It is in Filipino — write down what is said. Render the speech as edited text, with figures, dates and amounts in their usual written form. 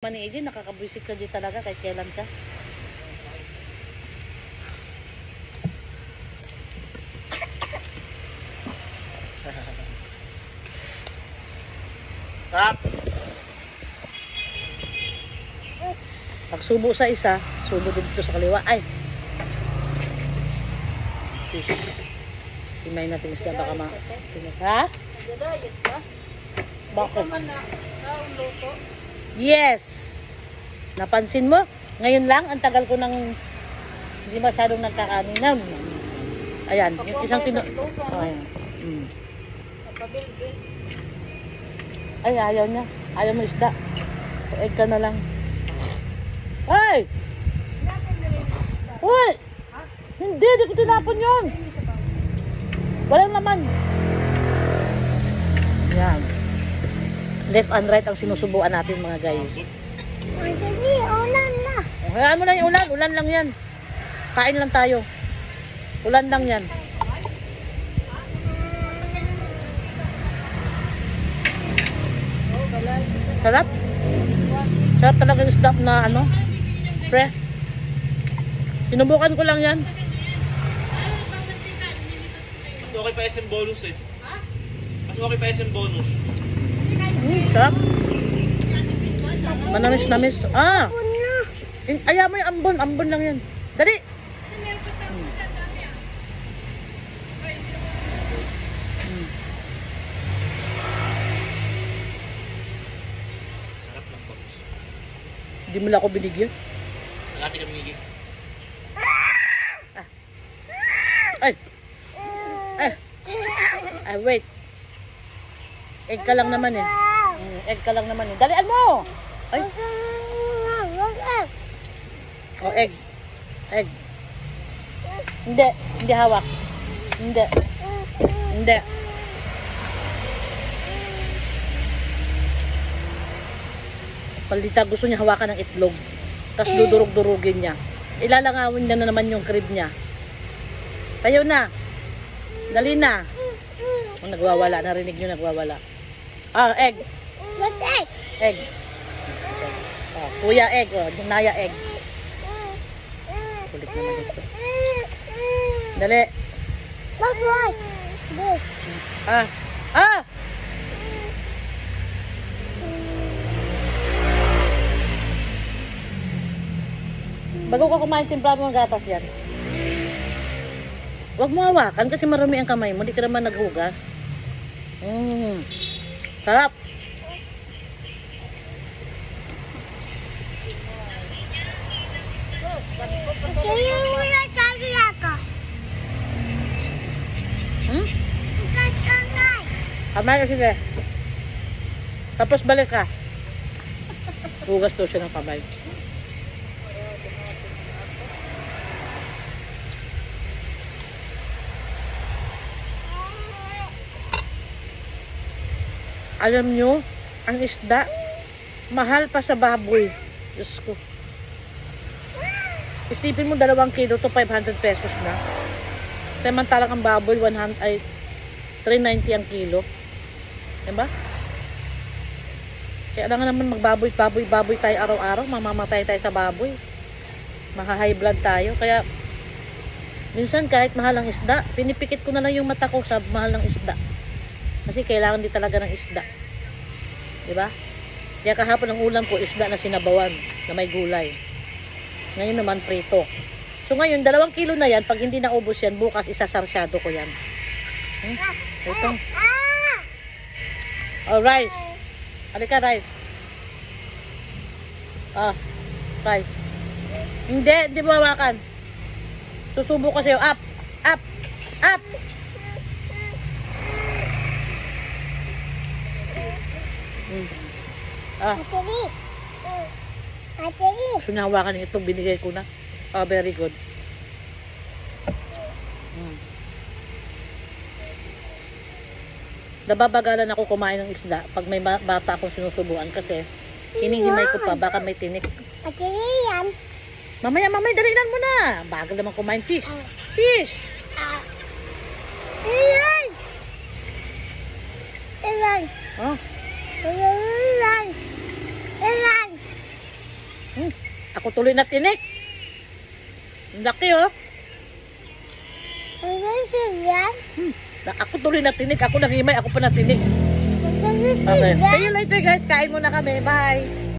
Mani Eji, nakakabwisit ka di talaga kahit kailan ka. Tap! Pag subo sa isa, subo dito sa kaliwa. Ay! Fish. Himay natin isda baka ha? Bakit? Yes! Napansin mo? Ngayon lang, ang tagal ko nang hindi masyadong nagkakaninam. Ayan, yung isang oh, ayan. Ay, ayaw niya. Ayaw mo isda. Egg ka na lang. Ay! Uy! Hindi ko tinapon yun. Walang laman. Yan. Left and right ang sinusubuan natin mga guys. Ulan na. Hayaan mo lang yung ulan. Ulan lang yan. Kain lang tayo. Ulan lang yan. Sarap. Sarap talaga yung isda na ano. Fresh. Sinubukan ko lang yan. Mas okay pa SM bonus eh. Mas okay pa SM bonus. Sarap. Manamis-namis. Ah! Ayaw mo yung ambon. Ambon lang yan. Dali! Hindi mo lang ako binigyan. Nagati kami ngigil. Ay! Ay! Ay, wait. Egg ka lang naman eh. Egg ka lang naman eh. Dalian mo! Ay! Oh, egg. Egg. Hindi. Hindi hawak. Hindi. Hindi. Palita gusto niya hawakan ng itlog. Tapos dudurog-durugin niya. Ilalangawin niya na naman yung crib niya. Tayo na. Dali na. Oh, nagwawala. Narinig niyo nagwawala. Ah, egg. What egg? Egg. Oh, kuya egg. Oh, naya egg. Kulit naman ito. Dali. What was this? Ah. Ah! Bago ka kumain, timpla mo ng gatas yan. Huwag mo hawakan kasi marami ang kamay mo. Di ka naman naghugas. Sarap. Kaya wala tayo ako. Kakanay. Kamay ka sige. Tapos balik ka. Hugas to siya ng kamay. Alam nyo, ang isda, mahal pa sa baboy. Diyos ko. Isipin mo 2 kilo to 500 pesos na. Samantalang ang baboy 390 ang kilo. Diba? Kaya lang naman magbaboy tayo araw-araw. Mamamatay tayo sa baboy. Maka-high blood tayo. Kaya minsan kahit mahal ang isda, pinipikit ko na lang yung mata ko sa mahal ng isda. Kasi kailangan din talaga ng isda. Diba? Kaya kahapon ang ulam ko, isda na sinabawan, na may gulay. Ngayon naman prito. So ngayon, 2 kilo na yan. Pag hindi naubos yan, bukas isasarsyado ko yan. Ito. Oh, rice. Halika, rice. Ah, rice. Hindi mo hawakan. Susubo ko sa'yo. Up! Up! Up! Ah. Gusto niya hawakan ng itong binigay ko na. Oh, very good. Nababagalan ako kumain ng isda pag may bata akong sinusubuan kasi hinihimay ko pa, baka may tinik. Yan. Mamaya, dalinan mo na. Bagal naman kumain fish. Fish! Ilan! Ilan! Oh. Ilan! Ilan! Ako tuloy na tinik. Ang laki oh. Ano yan? Ako tuloy na tinik. Ako nangimay, ako pa na tinik. Ano Okay. yan? See you later guys. Kain muna kami. Bye.